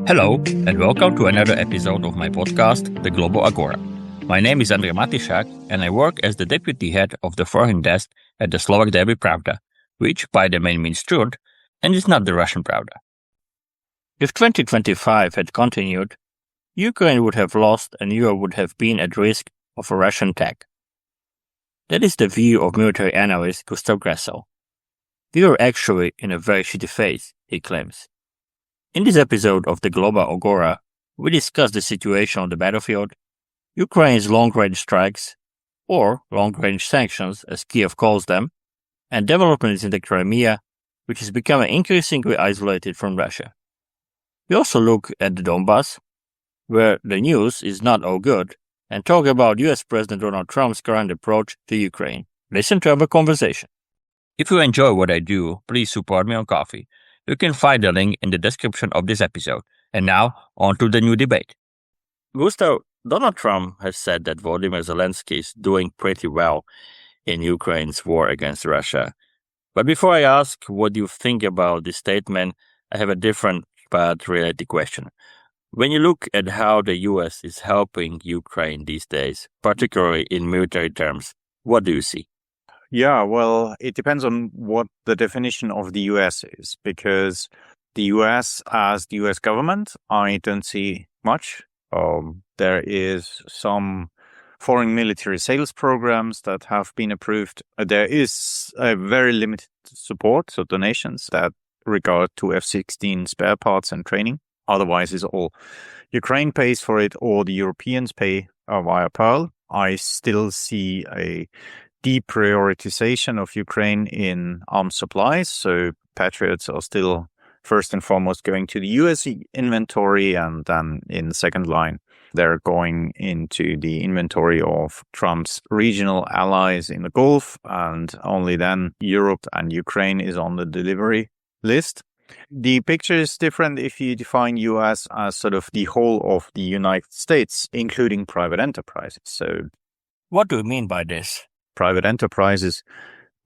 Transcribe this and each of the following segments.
Hello, and welcome to another episode of my podcast, The Global Agora. My name is Andrej Matišak, and I work as the deputy head of the foreign desk at the Slovak Derby Pravda, which by the name means truth, and is not the Russian Pravda. If 2025 had continued, Ukraine would have lost and Europe would have been at risk of a Russian attack. That is the view of military analyst Gustav Gressel. We were actually in a very shitty phase, he claims. In this episode of the Global Agora, we discuss the situation on the battlefield, Ukraine's long-range strikes, or long-range sanctions as Kiev calls them, and developments in the Crimea, which is becoming increasingly isolated from Russia. We also look at the Donbass, where the news is not all good, and talk about US President Donald Trump's current approach to Ukraine. Listen to our conversation. If you enjoy what I do, please support me on Ko-fi. You can find the link in the description of this episode. And now, on to the new debate. Gustav, Donald Trump has said that Volodymyr Zelensky is doing pretty well in Ukraine's war against Russia. But before I ask what you think about this statement, I have a different but related question. When you look at how the US is helping Ukraine these days, particularly in military terms, what do you see? Yeah, well, it depends on what the definition of the US is, because the US, as the US government, I don't see much. There is some foreign military sales programs that have been approved. There is a very limited support, so donations that regard to F-16 spare parts and training. Otherwise, it's all Ukraine pays for it or the Europeans pay via Pearl. I still see a deprioritization of Ukraine in arms supplies. So Patriots are still first and foremost going to the US inventory, and then in the second line, they're going into the inventory of Trump's regional allies in the Gulf, and only then Europe and Ukraine is on the delivery list. The picture is different if you define US as sort of the whole of the United States, including private enterprises. So what do you mean by this? Private enterprises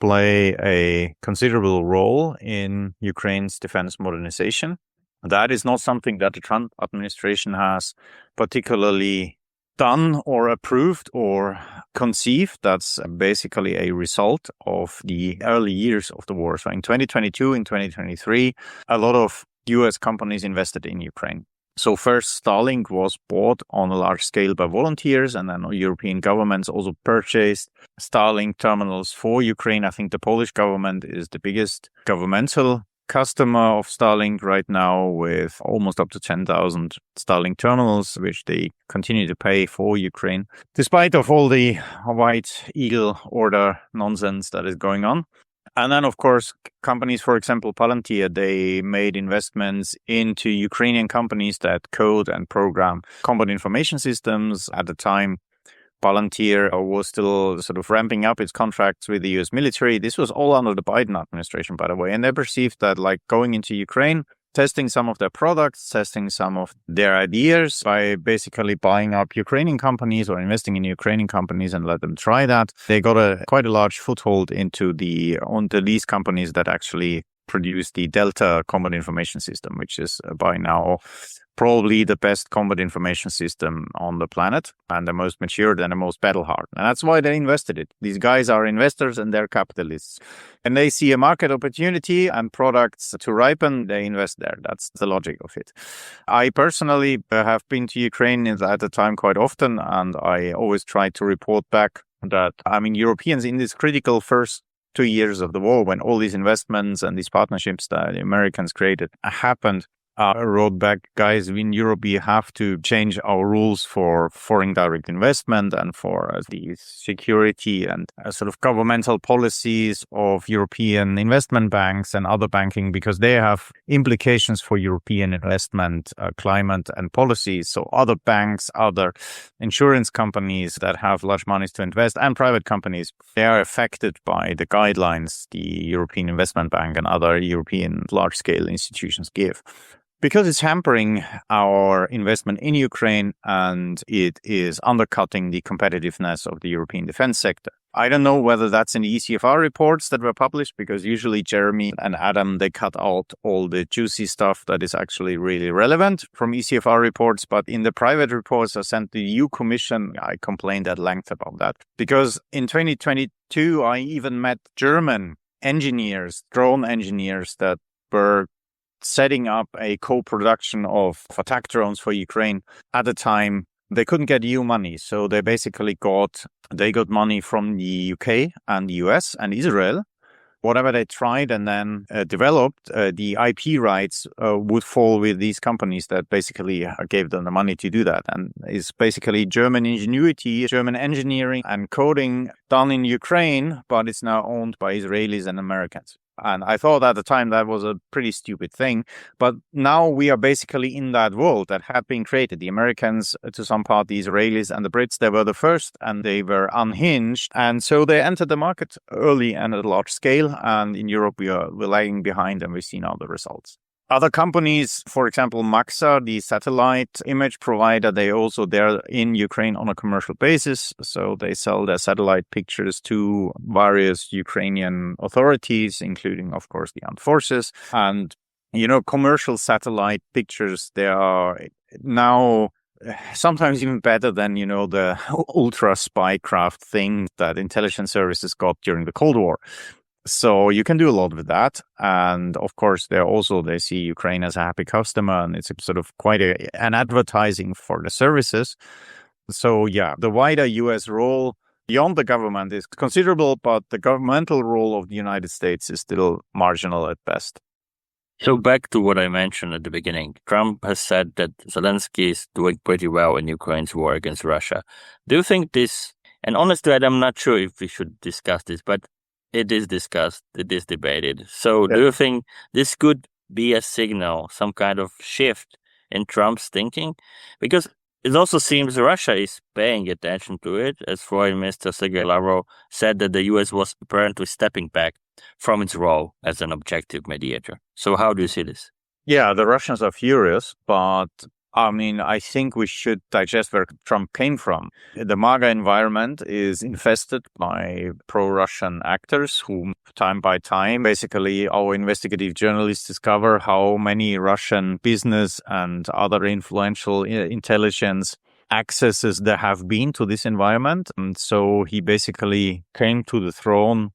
play a considerable role in Ukraine's defense modernization. That is not something that the Trump administration has particularly done or approved or conceived. That's basically a result of the early years of the war. So in 2022, in 2023, a lot of US companies invested in Ukraine. So first, Starlink was bought on a large scale by volunteers, and then European governments also purchased Starlink terminals for Ukraine. I think the Polish government is the biggest governmental customer of Starlink right now, with almost up to 10,000 Starlink terminals, which they continue to pay for Ukraine, despite of all the White Eagle order nonsense that is going on. And then, of course, companies, for example, Palantir, they made investments into Ukrainian companies that code and program combat information systems. At the time, Palantir was still sort of ramping up its contracts with the US military. This was all under the Biden administration, by the way. And they perceived that, like, going into Ukraine, testing some of their products, testing some of their ideas by basically buying up Ukrainian companies or investing in Ukrainian companies and let them try that. They got quite a large foothold into the lease companies that actually produce the Delta combat information system, which is by now probably the best combat information system on the planet and the most matured and the most battle-hardened. And that's why they invested it. These guys are investors and they're capitalists. And they see a market opportunity and products to ripen, they invest there. That's the logic of it. I personally have been to Ukraine at the time quite often, and I always try to report back that, Europeans in this critical first 2 years of the war, when all these investments and these partnerships that the Americans created happened, wrote back, guys, in Europe, we have to change our rules for foreign direct investment and for the security and sort of governmental policies of European investment banks and other banking, because they have implications for European investment climate and policies. So other banks, other insurance companies that have large monies to invest, and private companies, they are affected by the guidelines the European Investment Bank and other European large-scale institutions give. because it's hampering our investment in Ukraine and it is undercutting the competitiveness of the European defense sector. I don't know whether that's in the ECFR reports that were published, because usually Jeremy and Adam, they cut out all the juicy stuff that is actually really relevant from ECFR reports. But in the private reports I sent the EU Commission, I complained at length about that. Because in 2022, I even met German engineers, drone engineers, that were setting up a co-production of attack drones for Ukraine. At the time, they couldn't get EU money, so they basically got money from the UK and the US and Israel. Whatever they tried and then developed, the IP rights would fall with these companies that basically gave them the money to do that. And it's basically German ingenuity, German engineering and coding done in Ukraine, but it's now owned by Israelis and Americans. And I thought at the time that was a pretty stupid thing. But now we are basically in that world that had been created. The Americans, to some part, the Israelis and the Brits, they were the first and they were unhinged. And so they entered the market early and at a large scale. And in Europe, we're lagging behind, and we've seen all the results. Other companies, for example, Maxa, the satellite image provider, they're in Ukraine on a commercial basis. So they sell their satellite pictures to various Ukrainian authorities, including, of course, the armed forces. And, commercial satellite pictures, they are now sometimes even better than, the ultra spycraft thing that intelligence services got during the Cold War. So you can do a lot with that. And of course, they see Ukraine as a happy customer, and it's sort of quite an advertising for the services. So yeah, the wider US role beyond the government is considerable, but the governmental role of the United States is still marginal at best. So back to what I mentioned at the beginning, Trump has said that Zelensky is doing pretty well in Ukraine's war against Russia. Do you think this, and honestly, I'm not sure if we should discuss this, but it is discussed, it is debated. So do you think this could be a signal, some kind of shift in Trump's thinking? Because it also seems Russia is paying attention to it, as Foreign Minister Sergei Lavrov said that the US was apparently stepping back from its role as an objective mediator. So how do you see this? Yeah, the Russians are furious, but I think we should digest where Trump came from. The MAGA environment is infested by pro-Russian actors who, time by time, basically our investigative journalists discover how many Russian business and other influential intelligence accesses there have been to this environment. And so he basically came to the throne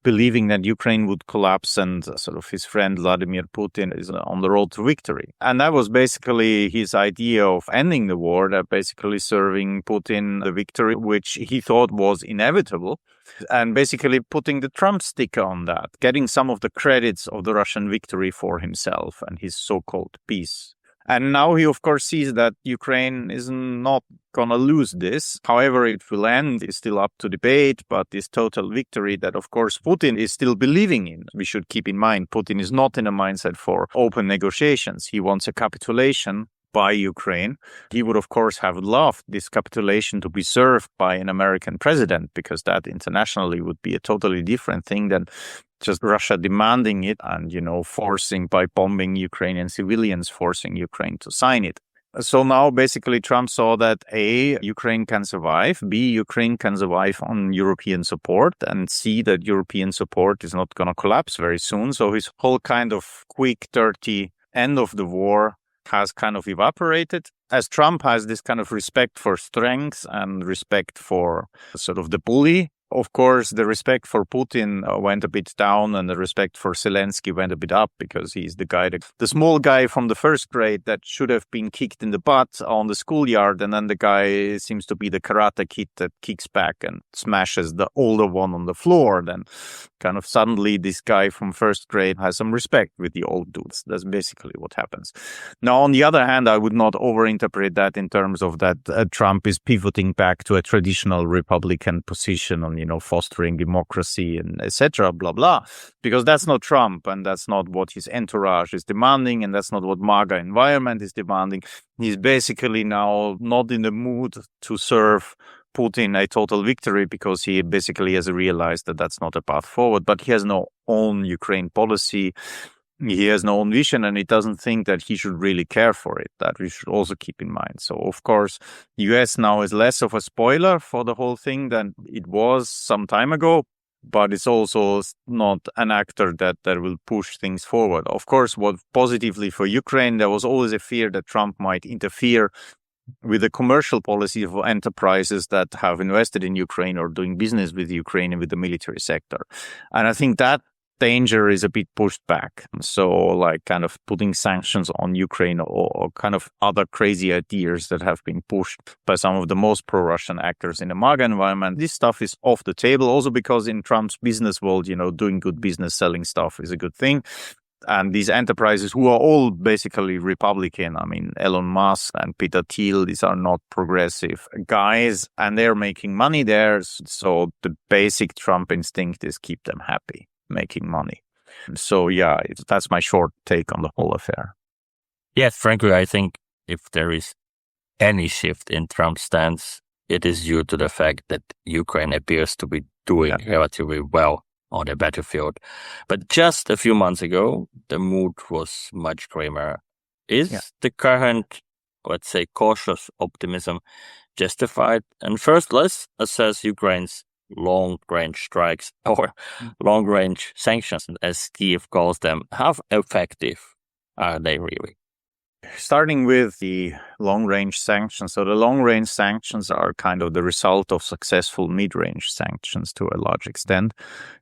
believing that Ukraine would collapse and sort of his friend Vladimir Putin is on the road to victory. And that was basically his idea of ending the war, that basically serving Putin the victory, which he thought was inevitable, and basically putting the Trump sticker on that, getting some of the credits of the Russian victory for himself and his so-called peace. And now he, of course, sees that Ukraine is not going to lose this. However, it will end is still up to debate, but this total victory that, of course, Putin is still believing in. We should keep in mind, Putin is not in a mindset for open negotiations. He wants a capitulation by Ukraine. He would, of course, have loved this capitulation to be served by an American president, because that internationally would be a totally different thing than just Russia demanding it and, forcing by bombing Ukrainian civilians, forcing Ukraine to sign it. So now basically Trump saw that A, Ukraine can survive, B, Ukraine can survive on European support, and C, that European support is not going to collapse very soon. So his whole kind of quick, dirty end of the war has kind of evaporated, as Trump has this kind of respect for strength and respect for sort of the bully. Of course, the respect for Putin went a bit down, and the respect for Zelensky went a bit up, because he's the guy, the small guy from the first grade that should have been kicked in the butt on the schoolyard, and then the guy seems to be the karate kid that kicks back and smashes the older one on the floor. Then kind of suddenly this guy from first grade has some respect with the old dudes. That's basically what happens. Now, on the other hand, I would not overinterpret that in terms of that Trump is pivoting back to a traditional Republican position on fostering democracy and etc. blah, blah, because that's not Trump, and that's not what his entourage is demanding, and that's not what MAGA environment is demanding. He's basically now not in the mood to serve Putin a total victory, because he basically has realized that that's not a path forward, but he has no own Ukraine policy. he has no own vision and he doesn't think that he should really care for it. That we should also keep in mind. So, of course, US now is less of a spoiler for the whole thing than it was some time ago, but it's also not an actor that will push things forward. Of course, what positively for Ukraine, there was always a fear that Trump might interfere with the commercial policy of enterprises that have invested in Ukraine or doing business with Ukraine and with the military sector. And I think that danger is a bit pushed back. So like kind of putting sanctions on Ukraine or kind of other crazy ideas that have been pushed by some of the most pro-Russian actors in the MAGA environment. This stuff is off the table also because in Trump's business world, doing good business, selling stuff is a good thing. And these enterprises who are all basically Republican, I mean, Elon Musk and Peter Thiel, these are not progressive guys and they're making money there. So the basic Trump instinct is keep them happy, making money. So yeah, that's my short take on the whole affair. Yes, frankly, I think if there is any shift in Trump's stance, it is due to the fact that Ukraine appears to be doing relatively well on the battlefield. But just a few months ago, the mood was much grimmer. Is the current, let's say, cautious optimism justified? And first, let's assess Ukraine's long-range strikes or long-range sanctions, as Kiev calls them. How effective are they really? Starting with the long-range sanctions. So the long-range sanctions are kind of the result of successful mid-range sanctions to a large extent.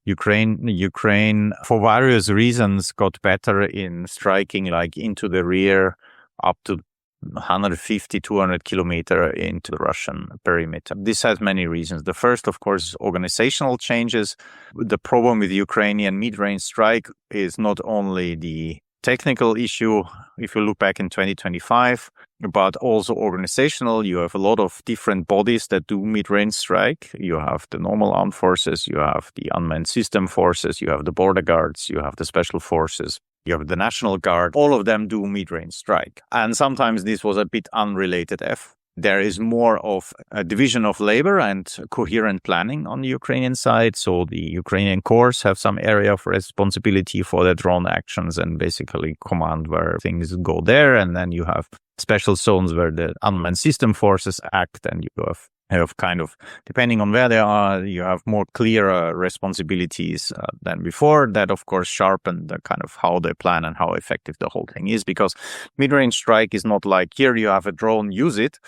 Ukraine, for various reasons, got better in striking like into the rear up to 150, 200 kilometers into the Russian perimeter. This has many reasons. The first, of course, is organizational changes. The problem with Ukrainian mid-range strike is not only the technical issue, if you look back in 2025, but also organizational. You have a lot of different bodies that do mid-range strike. You have the normal armed forces, you have the unmanned system forces, you have the border guards, you have the special forces, you have the National Guard. All of them do mid-range strike. And sometimes this was a bit unrelated effort. There is more of a division of labor and coherent planning on the Ukrainian side. So the Ukrainian corps have some area of responsibility for their drone actions and basically command where things go there. And then you have special zones where the unmanned system forces act, and you have kind of, depending on where they are, you have more clearer responsibilities than before. That, of course, sharpened the kind of how they plan and how effective the whole thing is, because mid-range strike is not like, here you have a drone, use it.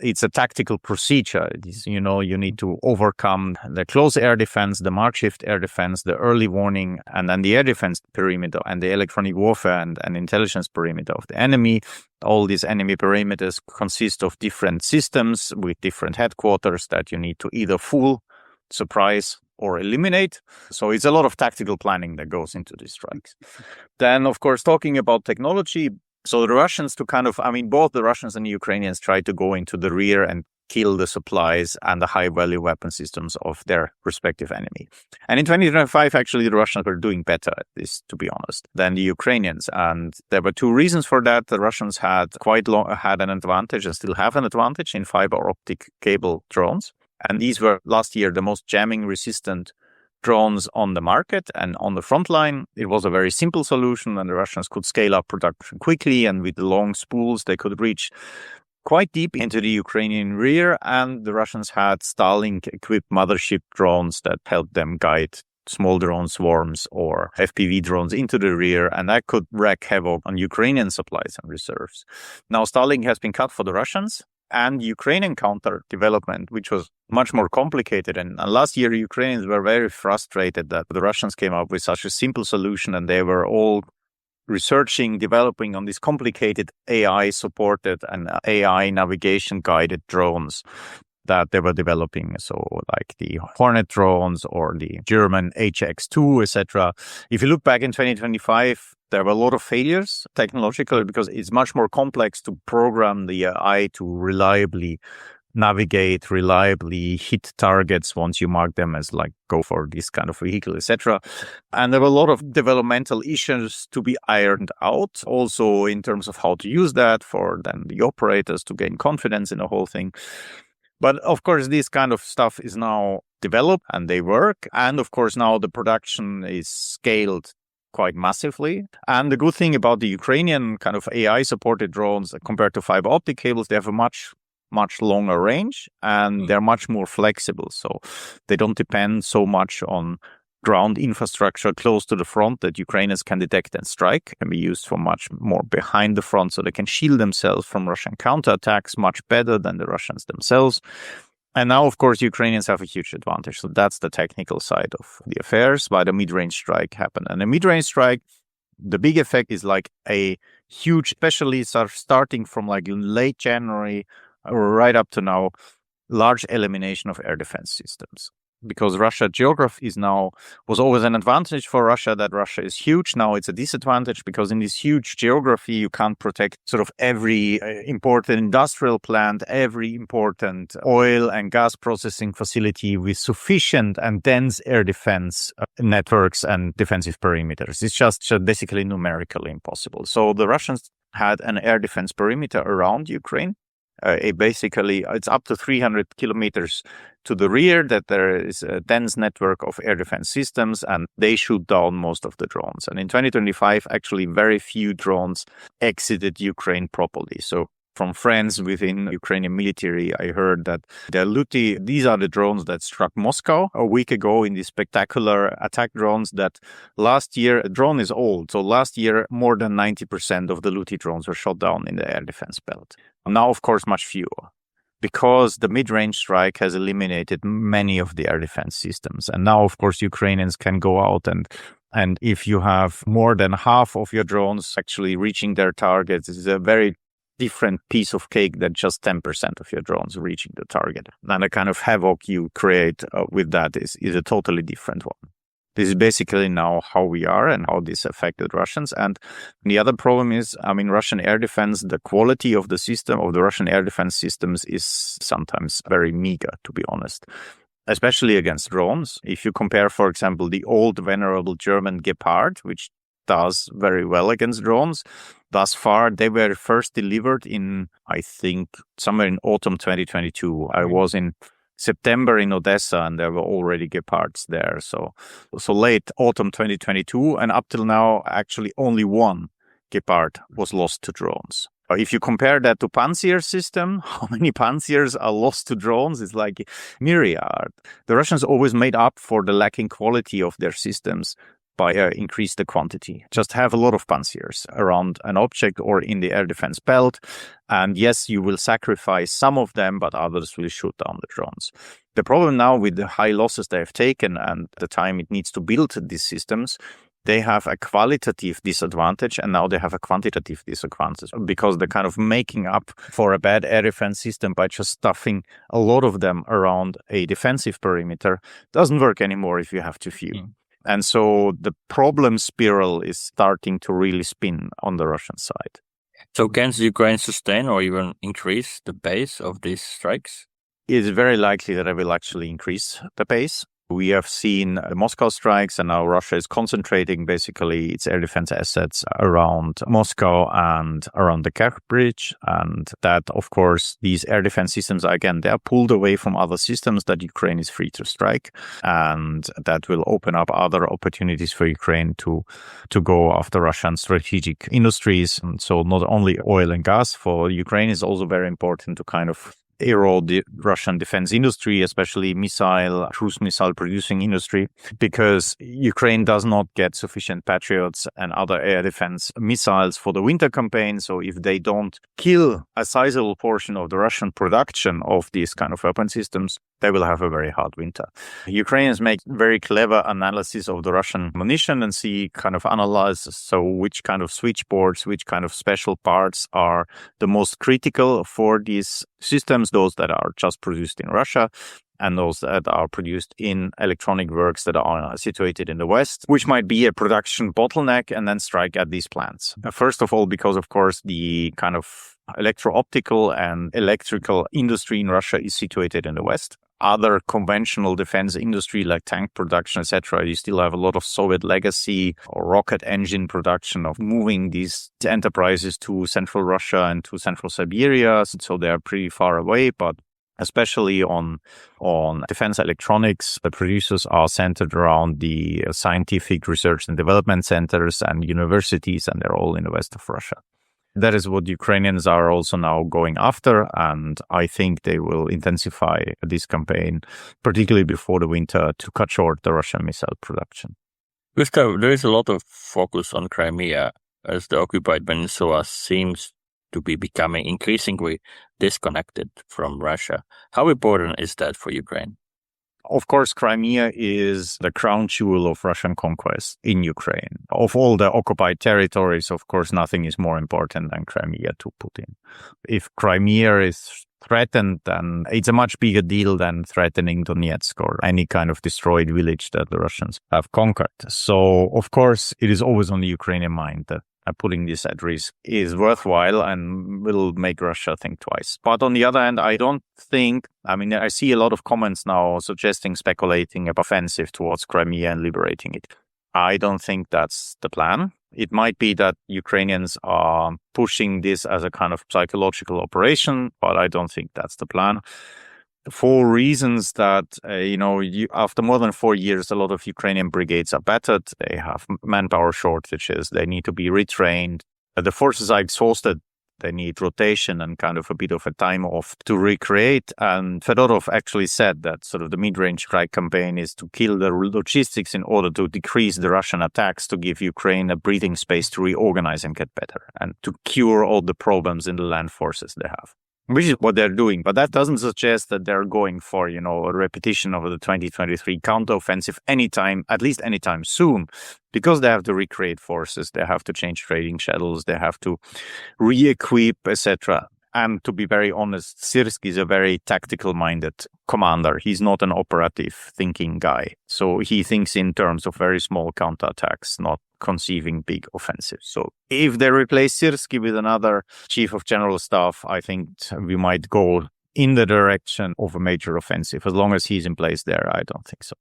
It's a tactical procedure. It is, you need to overcome the close air defense, the mark shift air defense, the early warning, and then the air defense perimeter and the electronic warfare and intelligence perimeter of the enemy. All these enemy perimeters consist of different systems with different headquarters that you need to either fool, surprise, or eliminate. So it's a lot of tactical planning that goes into these strikes. Then, of course, talking about technology. So the Russians both the Russians and the Ukrainians tried to go into the rear and kill the supplies and the high-value weapon systems of their respective enemy. And in 2025, actually, the Russians were doing better at this, to be honest, than the Ukrainians. And there were two reasons for that. The Russians had had an advantage and still have an advantage in fiber optic cable drones. And these were last year the most jamming resistant drones on the market. And on the front line, it was a very simple solution, and the Russians could scale up production quickly. And with the long spools, they could reach quite deep into the Ukrainian rear, and the Russians had Starlink-equipped mothership drones that helped them guide small drone swarms or FPV drones into the rear, and that could wreak havoc on Ukrainian supplies and reserves. Now, Starlink has been cut for the Russians, and Ukrainian counter development, which was much more complicated. And last year, Ukrainians were very frustrated that the Russians came up with such a simple solution, and they were all developing on these complicated AI-supported and AI navigation-guided drones that they were developing. So like the Hornet drones or the German HX2, etc. If you look back in 2025, there were a lot of failures technologically because it's much more complex to program the AI to reliably navigate, reliably hit targets once you mark them as like go for this kind of vehicle, etc. And there were a lot of developmental issues to be ironed out, also in terms of how to use that for then the operators to gain confidence in the whole thing. But of course, this kind of stuff is now developed and they work. And of course, now the production is scaled quite massively. And the good thing about the Ukrainian kind of AI-supported drones compared to fiber optic cables, they have a much longer range and they're much more flexible. So they don't depend so much on ground infrastructure close to the front that Ukrainians can detect and strike, can be used for much more behind the front, so they can shield themselves from Russian counterattacks much better than the Russians themselves. And now, of course, Ukrainians have a huge advantage. So that's the technical side of the affairs, why the mid-range strike happened. And the mid-range strike, the big effect is like a huge, especially starting from like late January right up to now, large elimination of air defense systems. Because Russia geography was always an advantage for Russia, that Russia is huge. Now it's a disadvantage because in this huge geography, you can't protect sort of every important industrial plant, every important oil and gas processing facility with sufficient and dense air defense networks and defensive perimeters. It's just basically numerically impossible. So the Russians had an air defense perimeter around Ukraine. Basically, it's up to 300 kilometers to the rear that there is a dense network of air defense systems, and they shoot down most of the drones. And in 2025, actually, very few drones exited Ukraine properly. So from friends within Ukrainian military, I heard that these are the drones that struck Moscow a week ago in these spectacular attack drones that last year, a drone is old. So last year, more than 90% of the Luti drones were shot down in the air defense belt. Now, of course, much fewer, because the mid-range strike has eliminated many of the air defense systems. And now, of course, Ukrainians can go out and if you have more than half of your drones actually reaching their targets, it's a very different piece of cake than just 10% of your drones reaching the target. And the kind of havoc you create with that is a totally different one. This is basically now how we are and how this affected Russians. And the other problem is, Russian air defense, the quality of the system, of the Russian air defense systems is sometimes very meager, to be honest, especially against drones. If you compare, for example, the old venerable German Gepard, which does very well against drones, thus far, they were first delivered in, I think, somewhere in autumn 2022. I was in September in Odessa, and there were already Gepards there. So late autumn 2022, and up till now, actually only one Gepard was lost to drones. If you compare that to Pantsir system, how many Pantsirs are lost to drones? It's like myriad. The Russians always made up for the lacking quality of their systems by increase the quantity. Just have a lot of Pantsirs around an object or in the air defense belt. And yes, you will sacrifice some of them, but others will shoot down the drones. The problem now with the high losses they have taken and the time it needs to build these systems, they have a qualitative disadvantage and now they have a quantitative disadvantage, because they're kind of making up for a bad air defense system by just stuffing a lot of them around a defensive perimeter. Doesn't work anymore if you have too few. And so the problem spiral is starting to really spin on the Russian side. So can Ukraine sustain or even increase the pace of these strikes? It's very likely that it will actually increase the pace. We have seen Moscow strikes, and now Russia is concentrating basically its air defense assets around Moscow and around the Kerch Bridge. And that, of course, these air defense systems, again, they are pulled away from other systems that Ukraine is free to strike. And that will open up other opportunities for Ukraine to go after Russian strategic industries. And so not only oil and gas, for Ukraine is also very important to kind of erode the Russian defense industry, especially cruise missile producing industry, because Ukraine does not get sufficient Patriots and other air defense missiles for the winter campaign. So if they don't kill a sizable portion of the Russian production of these kind of weapon systems, they will have a very hard winter. Ukrainians make very clever analysis of the Russian munition and analyze which kind of switchboards, which kind of special parts are the most critical for these systems, those that are just produced in Russia and those that are produced in electronic works that are situated in the West, which might be a production bottleneck, and then strike at these plants. First of all, because, of course, the kind of electro-optical and electrical industry in Russia is situated in the West. Other conventional defense industry like tank production, etc., you still have a lot of Soviet legacy or rocket engine production of moving these enterprises to central Russia and to central Siberia. So they are pretty far away, but especially on defense electronics. The producers are centered around the scientific research and development centers and universities, and they're all in the west of Russia. That is what Ukrainians are also now going after, and I think they will intensify this campaign, particularly before the winter, to cut short the Russian missile production. Gustav, there is a lot of focus on Crimea as the occupied peninsula seems to be becoming increasingly disconnected from Russia. How important is that for Ukraine? Of course, Crimea is the crown jewel of Russian conquest in Ukraine. Of all the occupied territories, of course, nothing is more important than Crimea to Putin. If Crimea is threatened, then it's a much bigger deal than threatening Donetsk or any kind of destroyed village that the Russians have conquered. So, of course, it is always on the Ukrainian mind that putting this at risk is worthwhile and will make Russia think twice. But on the other hand, I see a lot of comments now speculating about offensive towards Crimea and liberating it. I don't think that's the plan. It might be that Ukrainians are pushing this as a kind of psychological operation, but I don't think that's the plan. For reasons that, after more than 4 years, a lot of Ukrainian brigades are battered. They have manpower shortages. They need to be retrained. The forces are exhausted. They need rotation and kind of a bit of a time off to recreate. And Fedorov actually said that sort of the mid-range strike campaign is to kill the logistics in order to decrease the Russian attacks, to give Ukraine a breathing space to reorganize and get better, and to cure all the problems in the land forces they have. Which is what they're doing. But that doesn't suggest that they're going for, a repetition of the 2023 counteroffensive at least anytime soon, because they have to recreate forces, they have to change trading schedules, they have to re-equip, etc. And to be very honest, Syrsk is a very tactical-minded commander. He's not an operative thinking guy. So he thinks in terms of very small counterattacks, not conceiving big offensives. So if they replace Syrsk with another chief of general staff, I think we might go in the direction of a major offensive. As long as he's in place there, I don't think so.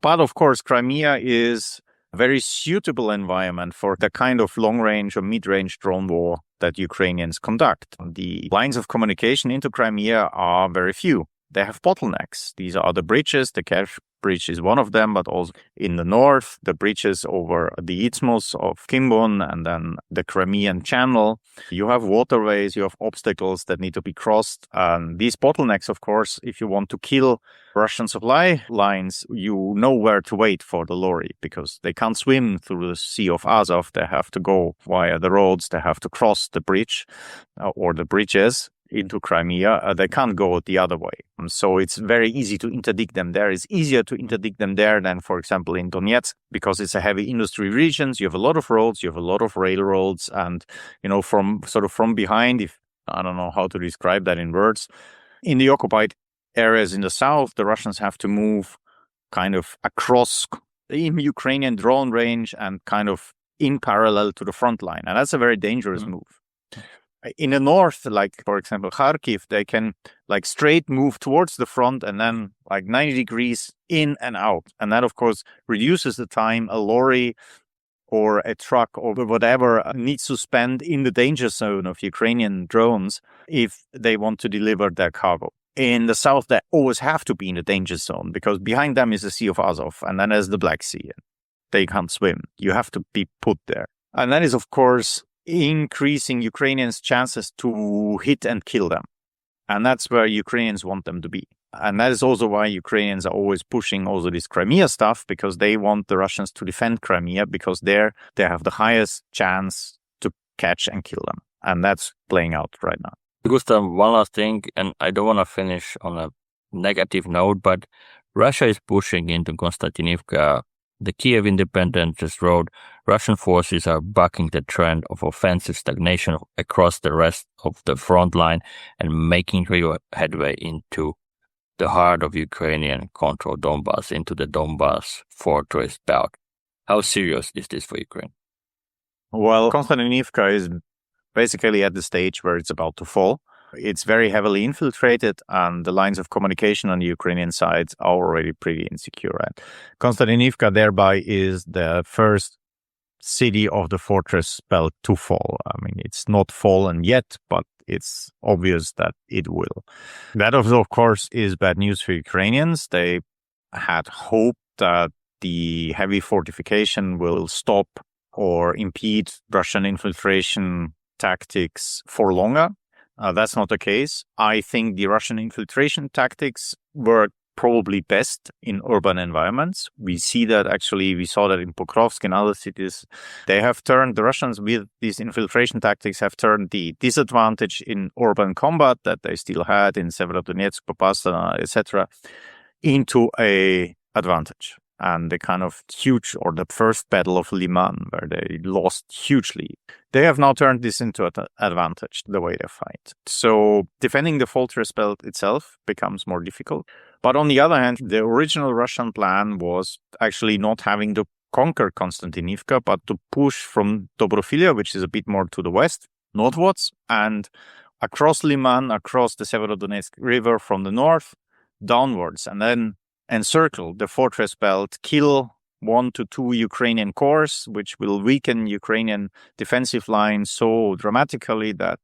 But of course, Crimea is a very suitable environment for the kind of long-range or mid-range drone war that Ukrainians conduct. The lines of communication into Crimea are very few. They have bottlenecks. These are the bridges. The Kerch Bridge is one of them, but also in the north, the bridges over the Isthmus of Kimbon and then the Crimean Channel. You have waterways, you have obstacles that need to be crossed. And these bottlenecks, of course, if you want to kill Russian supply lines, you know where to wait for the lorry because they can't swim through the Sea of Azov. They have to go via the roads. They have to cross the bridge or the bridges into Crimea. They can't go the other way. So it's very easy to interdict them there. It's easier to interdict them there than, for example, in Donetsk, because it's a heavy industry region. You have a lot of roads, you have a lot of railroads, and, from behind, I don't know how to describe that in words, in the occupied areas in the south, the Russians have to move kind of across the Ukrainian drone range and kind of in parallel to the front line. And that's a very dangerous move. In the north, like, for example, Kharkiv, they can straight move towards the front and then 90 degrees in and out. And that, of course, reduces the time a lorry or a truck or whatever needs to spend in the danger zone of Ukrainian drones if they want to deliver their cargo. In the south, they always have to be in the danger zone because behind them is the Sea of Azov and then there's the Black Sea. They can't swim. You have to be put there. And that is, of course, increasing Ukrainians' chances to hit and kill them. And that's where Ukrainians want them to be. And that is also why Ukrainians are always pushing also this Crimea stuff, because they want the Russians to defend Crimea, because there they have the highest chance to catch and kill them. And that's playing out right now. Gustav, one last thing, and I don't want to finish on a negative note, but Russia is pushing into Konstantinivka, the Kiev Independence Road. Russian forces are bucking the trend of offensive stagnation across the rest of the front line and making real headway into the heart of Ukrainian-controlled Donbass, into the Donbass fortress belt. How serious is this for Ukraine? Well, Konstantinivka is basically at the stage where it's about to fall. It's very heavily infiltrated, and the lines of communication on the Ukrainian side are already pretty insecure. And Konstantinivka thereby is the first city of the fortress belt to fall. I mean, it's not fallen yet, but it's obvious that it will. That, of course, is bad news for Ukrainians. They had hoped that the heavy fortification will stop or impede Russian infiltration tactics for longer. That's not the case. I think the Russian infiltration tactics work probably best in urban environments. We see that actually, we saw that in Pokrovsk and other cities. The Russians with these infiltration tactics have turned the disadvantage in urban combat that they still had in Severodonetsk, Popasna, etc., into a advantage. And the kind of huge, or the first battle of Liman, where they lost hugely, they have now turned this into an advantage, the way they fight. So defending the fortress belt itself becomes more difficult. But on the other hand, the original Russian plan was actually not having to conquer Konstantinivka, but to push from Dobrofilia, which is a bit more to the west, northwards, and across Liman, across the Severodonetsk River from the north, downwards, and then encircle the fortress belt, kill 1 to 2 Ukrainian corps, which will weaken Ukrainian defensive lines so dramatically that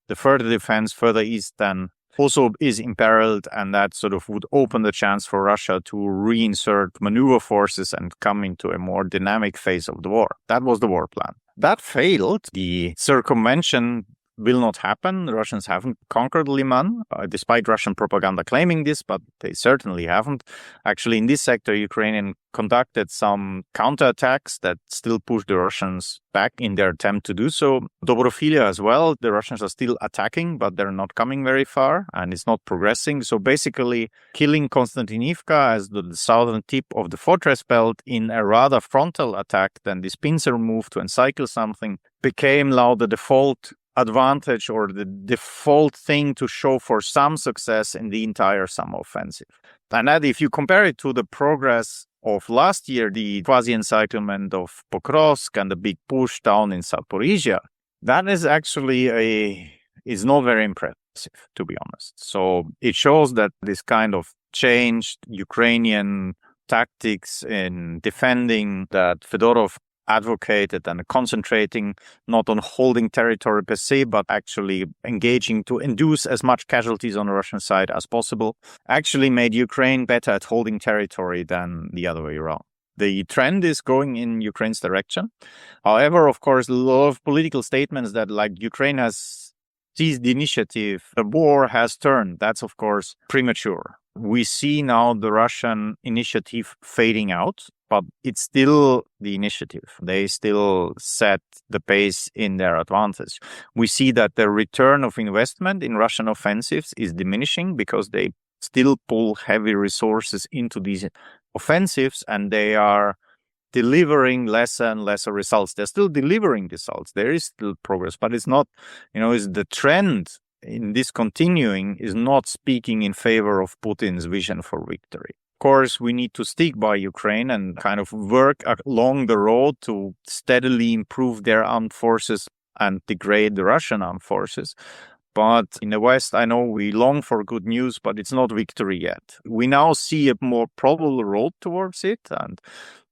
the further defense further east then also is imperiled, and that sort of would open the chance for Russia to reinsert maneuver forces and come into a more dynamic phase of the war. That was the war plan. That failed. The circumvention will not happen. The Russians haven't conquered Liman, despite Russian propaganda claiming this, but they certainly haven't. Actually, in this sector, Ukrainian conducted some counterattacks that still push the Russians back in their attempt to do so. Dobrofilia as well, the Russians are still attacking, but they're not coming very far, and it's not progressing. So basically, killing Konstantinivka as the southern tip of the fortress belt in a rather frontal attack than this pincer move to encircle something became now the default advantage, or the default thing to show for some success in the entire summer offensive. And that, if you compare it to the progress of last year, the quasi-encirclement of Pokrovsk and the big push down in Zaporizhia, that is actually is not very impressive, to be honest. So it shows that this kind of changed Ukrainian tactics in defending that Fedorov advocated and concentrating not on holding territory per se, but actually engaging to induce as much casualties on the Russian side as possible, actually made Ukraine better at holding territory than the other way around. The trend is going in Ukraine's direction. However, of course, a lot of political statements that like Ukraine has seized the initiative, the war has turned. That's, of course, premature. We see now the Russian initiative fading out, but it's still the initiative. They still set the pace in their advantage. We see that the return of investment in Russian offensives is diminishing because they still pull heavy resources into these offensives, and they are delivering lesser and lesser results. They're still delivering results. There is still progress, but it's not, is the trend in this continuing is not speaking in favor of Putin's vision for victory. Of course, we need to stick by Ukraine and kind of work along the road to steadily improve their armed forces and degrade the Russian armed forces. But in the West, I know we long for good news, but it's not victory yet. We now see a more probable road towards it, and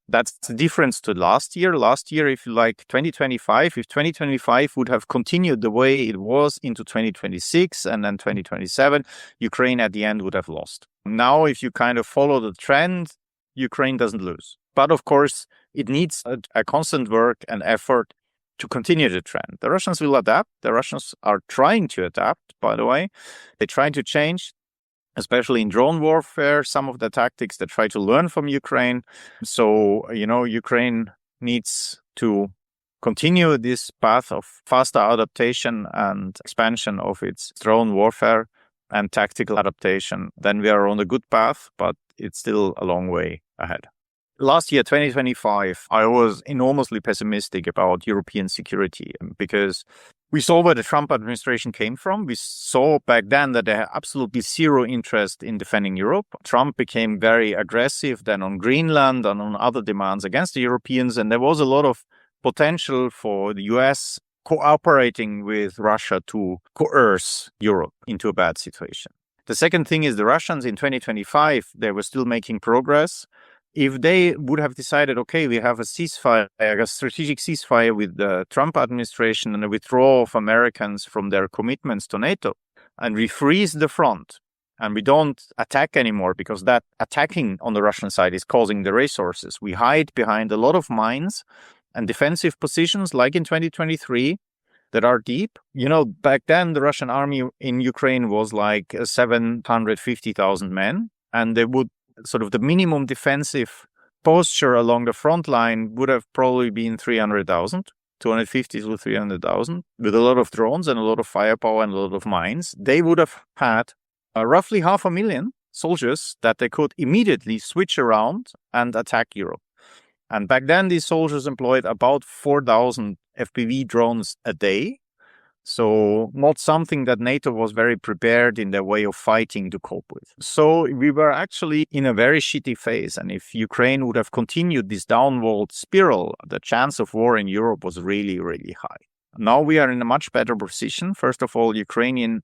that's the difference to last year. Last year, if you like 2025, if 2025 would have continued the way it was into 2026 and then 2027, Ukraine at the end would have lost. Now, if you kind of follow the trend, Ukraine doesn't lose. But of course, it needs a constant work and effort to continue the trend. The Russians will adapt. The Russians are trying to adapt, by the way. They're trying to change, especially in drone warfare, some of the tactics they try to learn from Ukraine. So, Ukraine needs to continue this path of faster adaptation and expansion of its drone warfare and tactical adaptation. Then we are on a good path, but it's still a long way ahead. Last year, 2025, I was enormously pessimistic about European security because we saw where the Trump administration came from. We saw back then that they had absolutely zero interest in defending Europe. Trump became very aggressive then on Greenland and on other demands against the Europeans. And there was a lot of potential for the US cooperating with Russia to coerce Europe into a bad situation. The second thing is the Russians in 2025, they were still making progress if they would have decided, okay, we have a ceasefire, a strategic ceasefire with the Trump administration and a withdrawal of Americans from their commitments to NATO, and we freeze the front and we don't attack anymore because that attacking on the Russian side is causing the resources. We hide behind a lot of mines and defensive positions like in 2023 that are deep. Back then the Russian army in Ukraine was like 750,000 men, and they would sort of the minimum defensive posture along the front line would have probably been 300,000, 250 to 300,000, with a lot of drones and a lot of firepower and a lot of mines. They would have had roughly 500,000 soldiers that they could immediately switch around and attack Europe. And back then, these soldiers employed about 4,000 FPV drones a day. So not something that NATO was very prepared in their way of fighting to cope with. So we were actually in a very shitty phase. And if Ukraine would have continued this downward spiral, the chance of war in Europe was really, really high. Now we are in a much better position. First of all, Ukrainian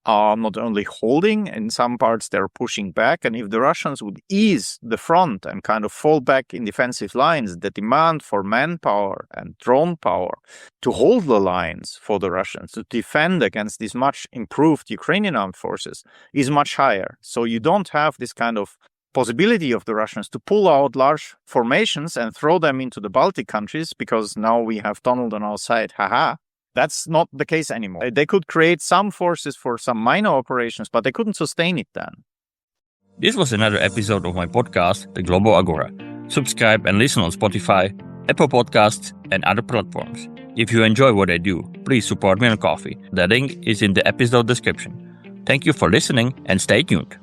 are not only holding, in some parts they're pushing back. And if the Russians would ease the front and kind of fall back in defensive lines, the demand for manpower and drone power to hold the lines for the Russians to defend against these much improved Ukrainian armed forces is much higher. So you don't have this kind of possibility of the Russians to pull out large formations and throw them into the Baltic countries because now we have Donald on our side. Haha. That's not the case anymore. They could create some forces for some minor operations, but they couldn't sustain it then. This was another episode of my podcast, The Global Agora. Subscribe and listen on Spotify, Apple Podcasts, and other platforms. If you enjoy what I do, please support me on Ko-fi. The link is in the episode description. Thank you for listening and stay tuned.